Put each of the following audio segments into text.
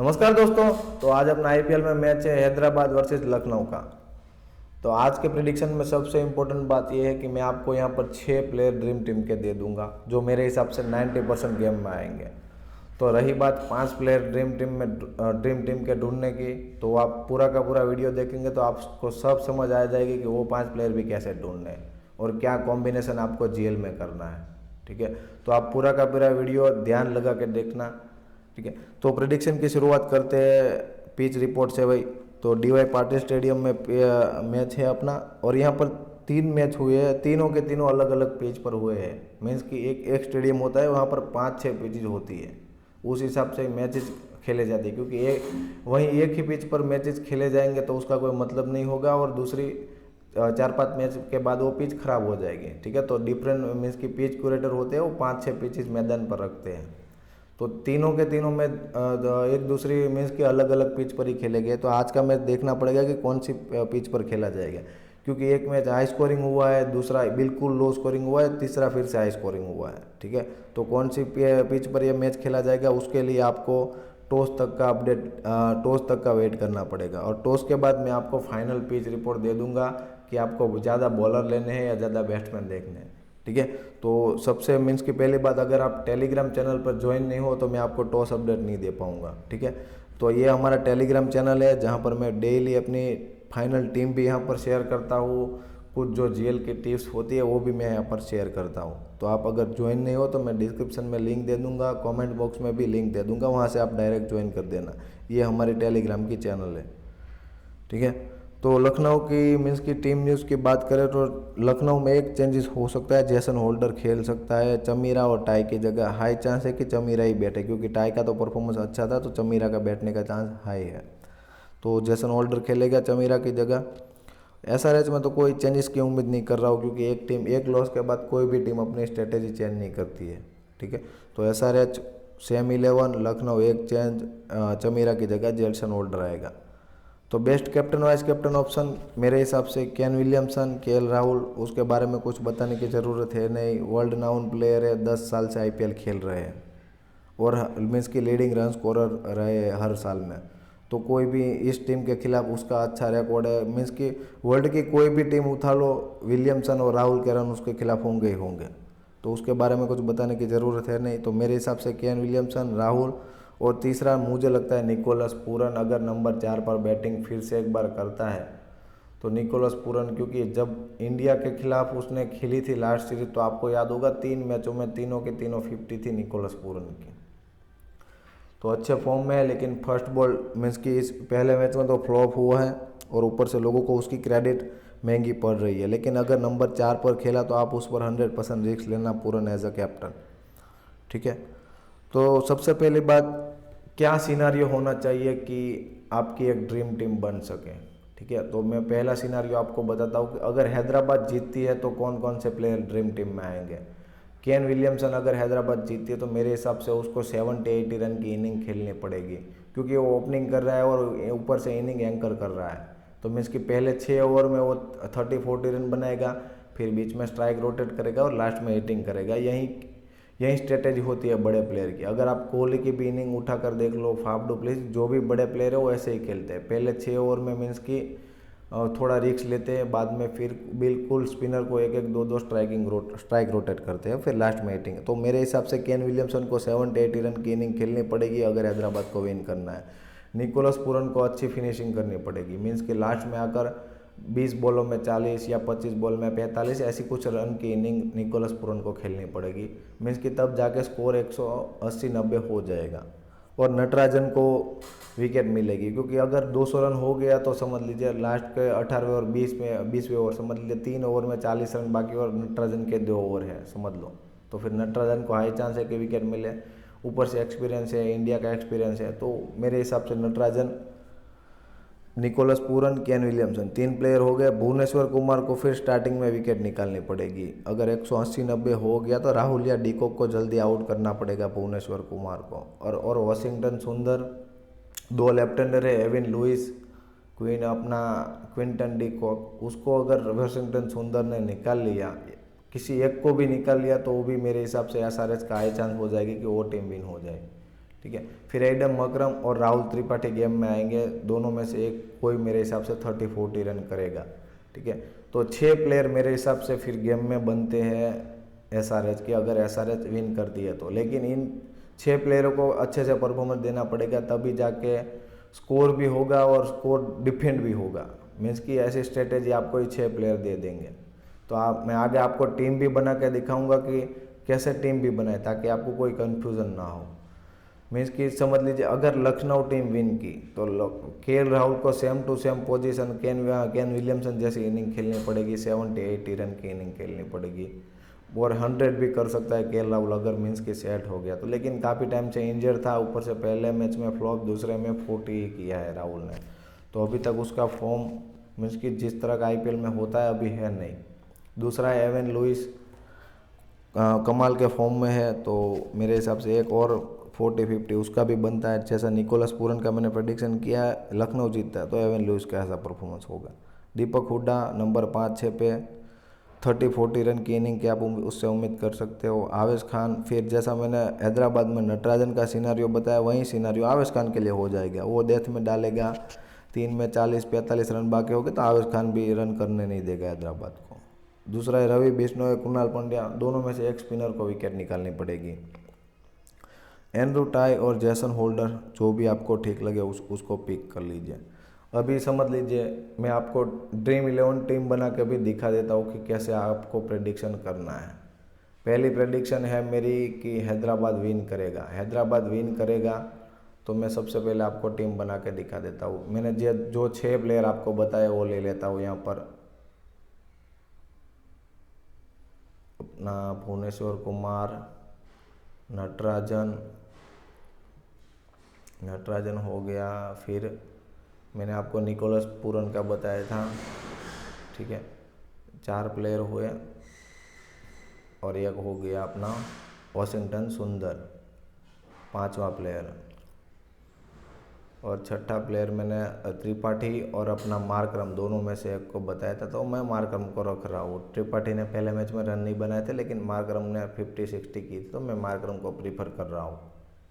नमस्कार दोस्तों। तो आज अपना आईपीएल में मैच है हैदराबाद वर्सेस लखनऊ का। तो आज के प्रिडिक्शन में सबसे इम्पोर्टेंट बात यह है कि मैं आपको यहाँ पर 6 प्लेयर ड्रीम टीम के दे दूंगा जो मेरे हिसाब से 90% गेम में आएंगे। तो रही बात 5 प्लेयर ड्रीम टीम के ढूंढने की, तो आप पूरा का पूरा वीडियो देखेंगे तो आपको सब समझ आ जाएगी कि वो 5 प्लेयर भी कैसे ढूंढने हैं और क्या कॉम्बिनेशन आपको जीएल में करना है। ठीक है, तो आप पूरा का पूरा वीडियो ध्यान लगा के देखना। ठीक है, तो प्रेडिक्शन की शुरुआत करते हैं पिच रिपोर्ट से भाई। तो डीवाई पाटिल स्टेडियम में मैच है अपना, और यहाँ पर 3 मैच हुए हैं, तीनों के तीनों अलग अलग पिच पर हुए हैं। मीन्स कि एक स्टेडियम होता है, वहाँ पर 5-6 पिचेज होती है, उस हिसाब से मैचेस खेले जाते हैं। क्योंकि वहीं एक ही पिच पर मैचेस खेले जाएंगे तो उसका कोई मतलब नहीं होगा, और दूसरी 4-5 मैच के बाद वो पिच खराब हो जाएगी। ठीक है, तो डिफरेंट मीन्स की पिच क्यूरेटर होते हैं, वो 5-6 पिचेस मैदान पर रखते हैं। तो तीनों के तीनों में एक दूसरी मीन्स के अलग अलग पिच पर ही खेले गए। तो आज का मैच देखना पड़ेगा कि कौन सी पिच पर खेला जाएगा, क्योंकि एक मैच हाई स्कोरिंग हुआ है, दूसरा बिल्कुल लो स्कोरिंग हुआ है, तीसरा फिर से हाई स्कोरिंग हुआ है। ठीक है, तो कौन सी पिच पर यह मैच खेला जाएगा उसके लिए आपको टॉस तक का वेट करना पड़ेगा, और टॉस के बाद मैं आपको फाइनल पिच रिपोर्ट दे दूंगा कि आपको ज़्यादा बॉलर लेने हैं या ज़्यादा बैट्समैन देखने हैं। ठीक है, तो सबसे मीन्स की पहली बात, अगर आप टेलीग्राम चैनल पर ज्वाइन नहीं हो तो मैं आपको टॉस अपडेट नहीं दे पाऊंगा। ठीक है, तो ये हमारा टेलीग्राम चैनल है जहाँ पर मैं डेली अपनी फाइनल टीम भी यहाँ पर शेयर करता हूँ, कुछ जो जीएल की टिप्स होती है वो भी मैं यहाँ पर शेयर करता हूँ। तो आप अगर ज्वाइन नहीं हो तो मैं डिस्क्रिप्शन में लिंक दे दूँगा, कमेंट बॉक्स में भी लिंक दे दूँगा, वहाँ से आप डायरेक्ट ज्वाइन कर देना। ये हमारी टेलीग्राम की चैनल है। ठीक है, तो लखनऊ की मीन्स की टीम न्यूज़ की बात करें तो लखनऊ में एक चेंजेस हो सकता है, जेसन होल्डर खेल सकता है चमीरा और टाई की जगह। हाई चांस है कि चमीरा ही बैठे, क्योंकि टाई का तो परफॉर्मेंस अच्छा था, तो चमीरा का बैठने का चांस हाई है। तो जेसन होल्डर खेलेगा चमीरा की जगह। एसआरएच में तो कोई चेंजेस की उम्मीद नहीं कर रहा हूँ, क्योंकि एक टीम एक लॉस के बाद कोई भी टीम अपनी स्ट्रेटेजी चेंज नहीं करती है। ठीक है, तो एसआरएच सेम 11, लखनऊ एक चेंज, चमीरा की जगह जेसन होल्डर आएगा। तो best captain vice captain option मेरे हिसाब से केन विलियमसन, केएल राहुल, उसके बारे में कुछ बताने की ज़रूरत है नहीं। वर्ल्ड नाउन प्लेयर है, 10 साल से आईपीएल खेल रहे हैं, और मीन्स की लीडिंग रन स्कोरर रहे हैं हर साल में। तो कोई भी इस टीम के खिलाफ उसका अच्छा रिकॉर्ड है। मीन्स कि वर्ल्ड की कोई भी टीम उठा लो, विलियमसन और राहुल के रन उसके खिलाफ होंगे ही होंगे, तो उसके बारे में कुछ बताने की ज़रूरत है नहीं। तो मेरे हिसाब से केन विलियमसन, राहुल, और तीसरा मुझे लगता है निकोलस पूरन, अगर नंबर 4 पर बैटिंग फिर से एक बार करता है तो निकोलस पूरन, क्योंकि जब इंडिया के खिलाफ उसने खेली थी लास्ट सीरीज, तो आपको याद होगा 3 मैचों में तीनों के तीनों 50 थी निकोलस पूरन की। तो अच्छे फॉर्म में है, लेकिन फर्स्ट बॉल मीन्स कि इस पहले मैच में तो फ्लॉप हुआ है, और ऊपर से लोगों को उसकी क्रेडिट महंगी पड़ रही है। लेकिन अगर नंबर 4 पर खेला तो आप उस पर 100% रिस्क लेना पूरन एज अ कैप्टन। ठीक है, तो सबसे पहली बात, क्या सिनारियो होना चाहिए कि आपकी एक ड्रीम टीम बन सके। ठीक है, तो मैं पहला सिनारियो आपको बताता हूँ कि अगर हैदराबाद जीतती है तो कौन कौन से प्लेयर ड्रीम टीम में आएंगे। केन विलियमसन अगर हैदराबाद जीतती है तो मेरे हिसाब से उसको 70-80 रन की इनिंग खेलनी पड़ेगी, क्योंकि वो ओपनिंग कर रहा है और ऊपर से इनिंग एंकर कर रहा है। तो मीन्स कि पहले 6 ओवर में वो 30-40 रन बनाएगा, फिर बीच में स्ट्राइक रोटेट करेगा और लास्ट में हिटिंग करेगा। यही स्ट्रेटेजी होती है बड़े प्लेयर की। अगर आप कोहली की भी इनिंग उठा कर देख लो, फाफ डू प्लेस, जो भी बड़े प्लेयर है वो ऐसे ही खेलते हैं। पहले 6 ओवर में मीन्स की थोड़ा रिस्क लेते हैं, बाद में फिर बिल्कुल स्पिनर को 1-1, 2-2 स्ट्राइक रोटेट करते हैं, फिर लास्ट में हिटिंग। तो मेरे हिसाब से केन विलियमसन को 70-80 रन की इनिंग खेलनी पड़ेगी अगर हैदराबाद को विन करना है। निकोलस पूरन को अच्छी फिनिशिंग करनी पड़ेगी, मीन्स कि लास्ट में आकर 20 बॉलों में 40 या 25 बॉल में 45 ऐसी कुछ रन की इनिंग निकोलस पूरन को खेलनी पड़ेगी। मीन्स कि तब जाके स्कोर 180-90 हो जाएगा, और नटराजन को विकेट मिलेगी, क्योंकि अगर 200 रन हो गया तो समझ लीजिए लास्ट के 18वें और 20वें ओवर, समझ लीजिए 3 ओवर में 40 रन बाकी और नटराजन के 2 ओवर है समझ लो, तो फिर नटराजन को हाई चांस है कि विकेट मिले। ऊपर से एक्सपीरियंस है, इंडिया का एक्सपीरियंस है, तो मेरे हिसाब से Natarajan, Nicholas Pooran, Kane Williamson 3 player हो गए। भुवनेश्वर कुमार को फिर स्टार्टिंग में विकेट निकालनी पड़ेगी। अगर 180-90 हो गया तो राहुल या डीकॉक को जल्दी आउट करना पड़ेगा भुवनेश्वर कुमार को। और वाशिंगटन सुंदर, 2 लेफ्ट हैंडर है, एविन लुइस, क्विंटन डीकॉक, उसको अगर वाशिंगटन सुंदर ने निकाल लिया, किसी एक को भी निकाल लिया, तो वो भी मेरे हिसाब से एसआरएच का हाई चांस हो जाएगी कि वो टीम विन हो जाए। ठीक है। फिर एडम मकरम और राहुल त्रिपाठी गेम में आएंगे, दोनों में से एक कोई मेरे हिसाब से 30-40 रन करेगा, ठीक है। तो 6 प्लेयर मेरे हिसाब से फिर गेम में बनते हैं एसआरएच के, अगर एसआरएच विन करती है तो। लेकिन इन 6 प्लेयरों को अच्छे से परफॉर्मेंस देना पड़ेगा, तभी जाके स्कोर भी होगा और स्कोर डिफेंड भी होगा। मीन्स की ऐसी स्ट्रेटेजी आपको ही 6 प्लेयर दे देंगे। तो मैं आगे आपको टीम भी बना के दिखाऊंगा कि कैसे टीम भी बनाए, ताकि आपको कोई कन्फ्यूज़न ना हो। मीन्स कि समझ लीजिए, अगर लखनऊ टीम विन की तो केएल राहुल को same to same position Kane Williamson जैसी इनिंग खेलनी पड़ेगी, 70-80 रन की इनिंग खेलनी पड़ेगी, और 100 भी कर सकता है केएल राहुल अगर मीन्स की सेट हो गया तो। लेकिन काफ़ी टाइम से इंजर था, ऊपर से पहले मैच में फ्लॉप, दूसरे में 40 ही किया है राहुल ने। तो अभी तक उसका फॉर्म मीन्स कि जिस तरह का आईपीएल में होता है अभी है नहीं। दूसरा एवन लुइस कमाल के फॉर्म में है, तो मेरे हिसाब से एक और 40-50 उसका भी बनता है। जैसा निकोलस पूरन का मैंने प्रेडिक्शन किया है लखनऊ जीतता है, तो एवन लुइस का ऐसा परफॉर्मेंस होगा। दीपक हुड्डा नंबर 5-6 पे 30-40 रन की इनिंग की आप उससे उम्मीद कर सकते हो। आवेश खान, फिर जैसा मैंने हैदराबाद में नटराजन का सिनारियो बताया, वही सिनारियो आवेश खान के लिए हो जाएगा। वो डेथ में डालेगा, 3 में 40-45 रन बाकी हो गए तो आवेश खान भी रन करने नहीं देगा हैदराबाद को। दूसरा है रवि बिश्नोई, कुणाल पांड्या, दोनों में से एक स्पिनर को विकेट निकालनी पड़ेगी। एंड्रू टाई और जैसन होल्डर, जो भी आपको ठीक लगे उसको पिक कर लीजिए। अभी समझ लीजिए मैं आपको ड्रीम 11 टीम बना के भी दिखा देता हूँ कि कैसे आपको प्रेडिक्शन करना है। पहली प्रेडिक्शन है मेरी कि हैदराबाद विन करेगा। हैदराबाद विन करेगा तो मैं सबसे पहले आपको टीम बना के दिखा देता हूँ। मैंने जो 6 प्लेयर आपको बताए वो ले लेता हूँ यहाँ पर। अपना भुवनेश्वर कुमार, नटराजन हो गया, फिर मैंने आपको निकोलस पूरन का बताया था, ठीक है, 4 प्लेयर हुए, और एक हो गया अपना वॉशिंगटन सुंदर, 5वां प्लेयर, और 6ठा प्लेयर मैंने त्रिपाठी और अपना मार्करम, दोनों में से एक को बताया था। तो मैं मार्करम को रख रहा हूँ। त्रिपाठी ने पहले मैच में रन नहीं बनाए थे, लेकिन मार्करम ने 50-60 की थी, तो मैं मार्करम को प्रीफर कर रहा हूँ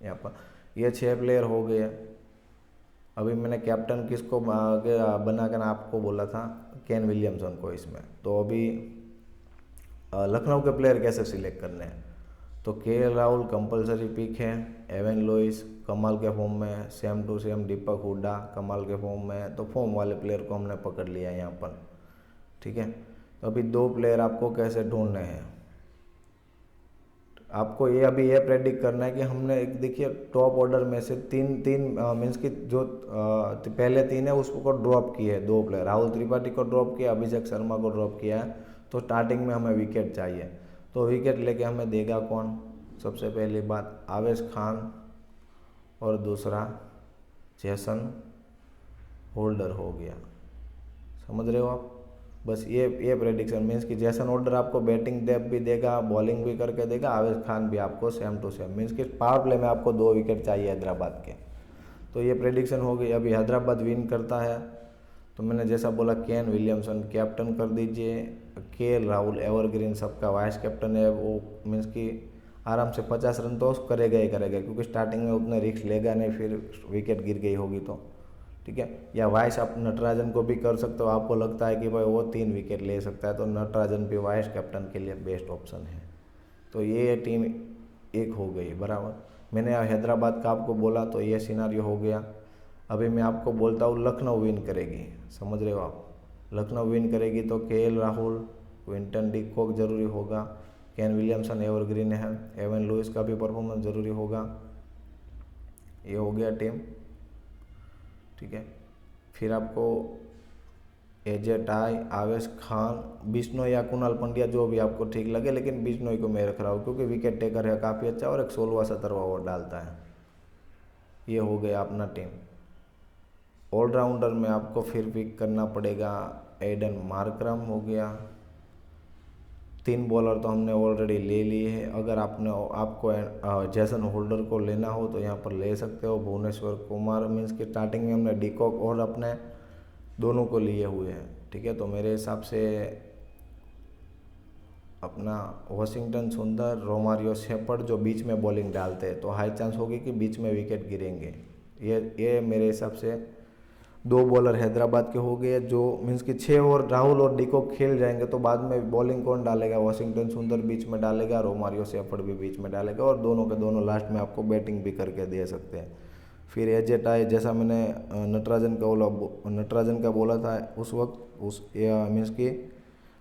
यहाँ पर। ये 6 प्लेयर हो गए। अभी मैंने कैप्टन किसको बना कर आपको बोला था, केन विलियमसन को इसमें। तो अभी लखनऊ के प्लेयर कैसे सिलेक्ट करने हैं, तो केएल राहुल कंपलसरी पिक है, एवन लुइस कमाल के फॉर्म में, सेम टू सेम दीपक हुड्डा कमाल के फॉर्म में, तो फॉर्म वाले प्लेयर को हमने पकड़ लिया यहाँ पर, ठीक है। तो अभी 2 प्लेयर आपको कैसे ढूंढने हैं, आपको ये अभी ये प्रेडिक्ट करना है कि हमने एक देखिए टॉप ऑर्डर में से तीन मीन्स की जो पहले 3 है उसको ड्रॉप किए है 2 प्लेयर, राहुल त्रिपाठी को ड्रॉप किया, अभिषेक शर्मा को ड्रॉप किया है। तो स्टार्टिंग में हमें विकेट चाहिए, तो विकेट लेके हमें देगा कौन, सबसे पहली बात आवेश खान, और दूसरा जैसन होल्डर हो गया। समझ रहे हो आप? बस ये प्रेडिक्शन मीन्स कि जैसन होल्डर आपको बैटिंग डेप्थ भी देगा, बॉलिंग भी करके देगा, आवेश खान भी आपको सेम टू सेम, मीन्स कि पावर प्ले में आपको 2 विकेट चाहिए हैदराबाद के। तो ये प्रेडिक्शन हो गई। अभी हैदराबाद विन करता है तो मैंने जैसा बोला केन विलियमसन कैप्टन कर दीजिए, केएल राहुल एवरग्रीन सबका वाइस कैप्टन है, वो मीन्स कि आराम से 50 रन तो करेगा ही करेगा, क्योंकि स्टार्टिंग में उतना रिस्क लेगा नहीं, फिर विकेट गिर गई होगी तो, ठीक है। या वाइस आप नटराजन को भी कर सकते हो, आपको लगता है कि भाई वो 3 विकेट ले सकता है, तो नटराजन भी वाइस कैप्टन के लिए बेस्ट ऑप्शन है। तो ये टीम एक हो गई बराबर। मैंने हैदराबाद का आपको बोला तो ये सिनारियो हो गया। अभी मैं आपको बोलता हूँ लखनऊ विन करेगी, समझ रहे हो आप? लखनऊ विन करेगी तो KL Rahul, Quinton de Kock जरूरी होगा, केन विलियमसन एवरग्रीन है, एवन लुइस का भी परफॉर्मेंस जरूरी होगा। ये हो गया टीम, ठीक है। फिर आपको एजे टाई, आवेश खान, बिश्नोई या कुणाल पांड्या, जो भी आपको ठीक लगे, लेकिन बिश्नोई को मैं रख रहा हूँ क्योंकि विकेट टेकर है काफ़ी अच्छा, और एक 16वां-17वां ओवर डालता है। ये हो गया अपना टीम। ऑलराउंडर में आपको फिर पिक करना पड़ेगा, एडन मार्करम हो गया। 3 बॉलर तो हमने ऑलरेडी ले लिए हैं। अगर आपको जैसन होल्डर को लेना हो तो यहाँ पर ले सकते हो। भुवनेश्वर कुमार, मीन्स कि स्टार्टिंग में हमने डिकॉक और अपने दोनों को लिए हुए हैं, ठीक है। तो मेरे हिसाब से अपना वॉशिंगटन सुंदर, रोमारियो शेफर्ड जो बीच में बॉलिंग डालते हैं, तो हाई चांस होगी कि बीच में विकेट गिरेंगे। ये मेरे हिसाब से 2 बॉलर हैदराबाद के हो गए, जो मीन्स कि 6 ओवर राहुल और डिकॉक खेल जाएंगे तो बाद में बॉलिंग कौन डालेगा? वॉशिंगटन सुंदर बीच में डालेगा, रोमारियो शेफर्ड भी बीच में डालेगा, और दोनों के दोनों लास्ट में आपको बैटिंग भी करके दे सकते हैं। फिर एजे टाई, जैसा मैंने नटराजन का बोला था उस वक्त, मीन्स कि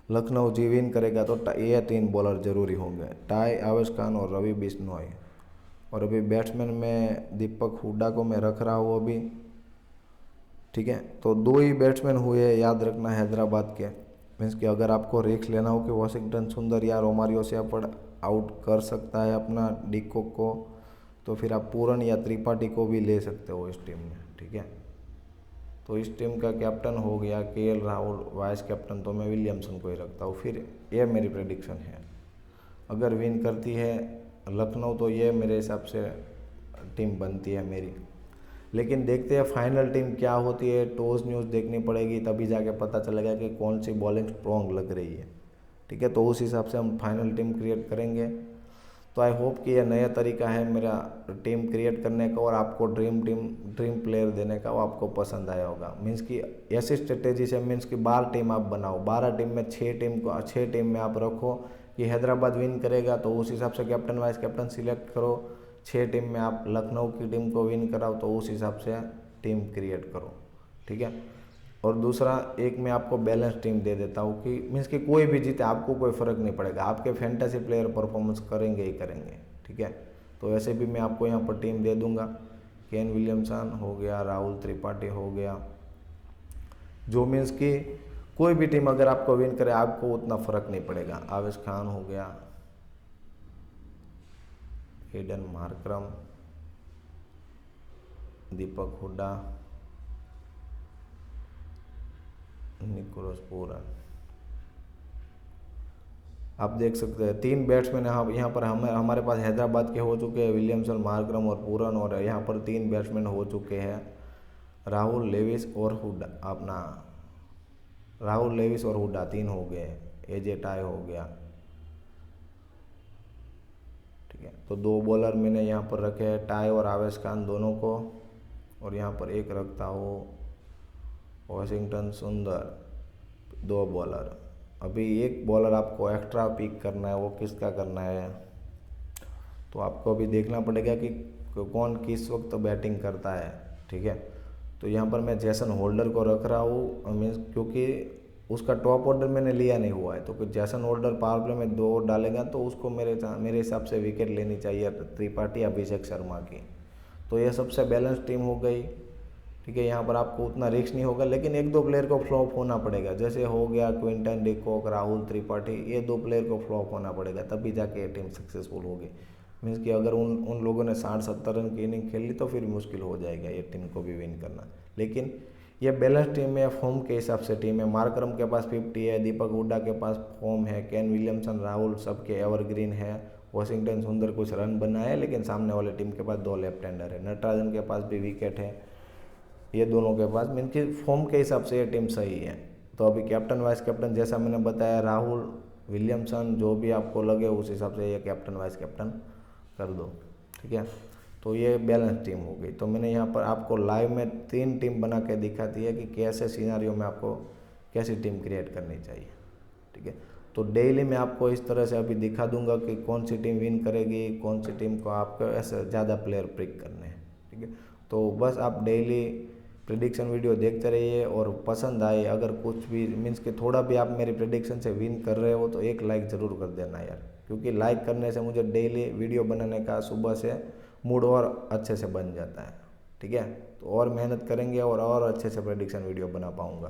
लखनऊ जी विन करेगा तो ये 3 बॉलर जरूरी होंगे, टाई, आवेश खान और रवि बिश्नोई। और अभी बैट्समैन में दीपक हुड्डा को मैं रख रहा हूँ अभी, ठीक है। तो 2 ही बैट्समैन हुए, याद रखना, हैदराबाद के। मीन्स कि अगर आपको रिस्क लेना हो कि वॉशिंगटन सुंदर या रोमारियो शेफर्ड आउट कर सकता है अपना डिकॉक को, तो फिर आप पूरन या त्रिपाठी को भी ले सकते हो इस टीम में, ठीक है। तो इस टीम का कैप्टन हो गया केएल राहुल, वाइस कैप्टन तो मैं विलियमसन को ही रखता हूँ। फिर ये मेरी प्रेडिक्शन है, अगर विन करती है लखनऊ तो ये मेरे हिसाब से टीम बनती है मेरी। लेकिन देखते हैं फाइनल टीम क्या होती है, टॉस न्यूज़ देखनी पड़ेगी, तभी जाके पता चलेगा कि कौन सी बॉलिंग स्ट्रॉन्ग लग रही है, ठीक है। तो उस हिसाब से हम फाइनल टीम क्रिएट करेंगे। तो आई होप कि यह नया तरीका है मेरा टीम क्रिएट करने का और आपको ड्रीम प्लेयर देने का, वो आपको पसंद आया होगा। मीन्स कि ऐसी स्ट्रेटेजी से, मीन्स कि 12 टीम आप बनाओ, 12 टीम में 6 टीम में आप रखो कि हैदराबाद विन करेगा तो उस हिसाब से कैप्टन वाइस कैप्टन सिलेक्ट करो। 6 टीम में आप लखनऊ की टीम को विन कराओ तो उस हिसाब से टीम क्रिएट करो, ठीक है। और दूसरा, एक मैं आपको बैलेंस टीम दे देता हूँ कि मीन्स कि कोई भी जीते आपको कोई फ़र्क नहीं पड़ेगा, आपके फैंटेसी प्लेयर परफॉर्मेंस करेंगे ही करेंगे, ठीक है। तो ऐसे भी मैं आपको यहाँ पर टीम दे दूंगा। केन विलियमसन हो गया, राहुल त्रिपाठी हो गया, जो मीन्स कि कोई भी टीम अगर आपको विन करे आपको उतना फ़र्क नहीं पड़ेगा। आवेश खान हो गया, एडन मार्करम, दीपक हुड्डा, निकोलस पूरन, आप देख सकते हैं 3 बैट्समैन यहाँ पर हमारे पास हैदराबाद के हो चुके हैं, विलियमसन, मार्करम और पूरन। और यहाँ पर 3 बैट्समैन हो चुके हैं, राहुल, लेविस और हुड्डा, अपना राहुल, लेविस और हुड्डा 3 हो गए, एजे टाई हो गया, ठीक है। तो 2 बॉलर मैंने यहाँ पर रखे हैं, टाई और आवेश खान दोनों को, और यहाँ पर एक रखता हूँ वॉशिंगटन सुंदर, 2 बॉलर। अभी एक बॉलर आपको एक्स्ट्रा पिक करना है, वो किसका करना है तो आपको अभी देखना पड़ेगा कि कौन किस वक्त बैटिंग करता है, ठीक है। तो यहाँ पर मैं जैसन होल्डर को रख रहा हूँ, मीन्स क्योंकि उसका टॉप ऑर्डर मैंने लिया नहीं हुआ है, तो जैसन होल्डर पावर प्ले में 2 डालेगा तो उसको मेरे हिसाब से विकेट लेनी चाहिए त्रिपाठी, अभिषेक शर्मा की। तो ये सबसे बैलेंस टीम हो गई, ठीक है। यहाँ पर आपको उतना रिस्क नहीं होगा, लेकिन 1-2 प्लेयर को फ्लॉप होना पड़ेगा, जैसे हो गया क्विंटन डिकॉक, राहुल त्रिपाठी, ये 2 प्लेयर को फ्लॉप होना पड़ेगा, तभी जाके ये टीम सक्सेसफुल होगी। मीन्स कि अगर उन लोगों ने 60-70 रन की इनिंग खेल ली तो फिर मुश्किल हो जाएगा ये टीम को भी विन करना। लेकिन ये बैलेंस टीम है, फॉर्म के हिसाब से टीम है। मार्करम के पास 50 है, दीपक हुड्डा के पास फॉर्म है, केन विलियमसन, राहुल सबके एवरग्रीन है, वॉशिंगटन सुंदर कुछ रन बनाए लेकिन सामने वाले टीम के पास 2 लेफ्ट हैंडर है, नटराजन के पास भी विकेट है, ये दोनों के पास, मीन कि फॉर्म के हिसाब से ये टीम सही है। तो अभी कैप्टन वाइस कैप्टन जैसा मैंने बताया, राहुल, विलियमसन, जो भी आपको लगे उस हिसाब से ये कैप्टन वाइस कैप्टन कर दो, ठीक है। तो ये बैलेंस टीम हो गई। तो मैंने यहाँ पर आपको लाइव में 3 टीम बना के दिखाती है कि कैसे सिनारियो में आपको कैसी टीम क्रिएट करनी चाहिए, ठीक है। तो डेली मैं आपको इस तरह से अभी दिखा दूंगा कि कौन सी टीम विन करेगी, कौन सी टीम को आपको ऐसे ज़्यादा प्लेयर पिक करने हैं, ठीक है। तो बस आप डेली प्रेडिक्शन वीडियो देखते रहिए, और पसंद आए अगर कुछ भी मीन्स कि थोड़ा भी आप मेरी प्रेडिक्शन से विन कर रहे हो तो एक लाइक ज़रूर कर देना यार, क्योंकि लाइक करने से मुझे डेली वीडियो बनाने का सुबह से मूड और अच्छे से बन जाता है, ठीक है। तो और मेहनत करेंगे और अच्छे से प्रेडिक्शन वीडियो बना पाऊँगा।